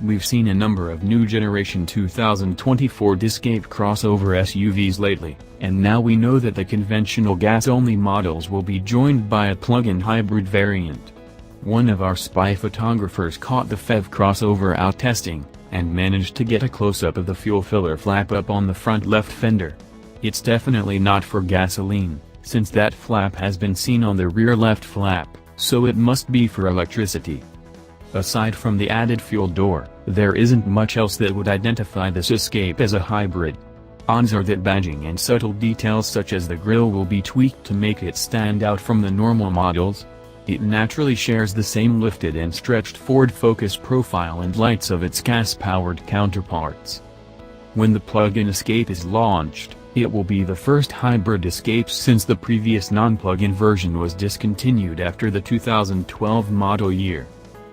We've seen a number of new generation 2024 Escape crossover SUVs lately, and now we know that the conventional gas-only models will be joined by a plug-in hybrid variant. One of our spy photographers caught the PHEV crossover out testing, and managed to get a close-up of the fuel filler flap up on the front left fender. It's definitely not for gasoline, since that flap has been seen on the rear left flap, so it must be for electricity. Aside from the added fuel door, there isn't much else that would identify this Escape as a hybrid. Odds are that badging and subtle details such as the grille will be tweaked to make it stand out from the normal models. It naturally shares the same lifted and stretched Ford Focus profile and lights of its gas-powered counterparts. When the plug-in Escape is launched, it will be the first hybrid Escape since the previous non-plug-in version was discontinued after the 2012 model year.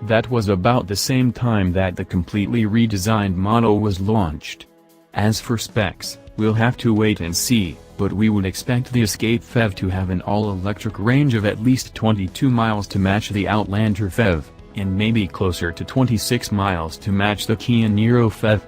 That was about the same time that the completely redesigned model was launched. As for specs, we'll have to wait and see, but we would expect the Escape PHEV to have an all-electric range of at least 22 miles to match the Outlander PHEV, and maybe closer to 26 miles to match the Kia Niro PHEV.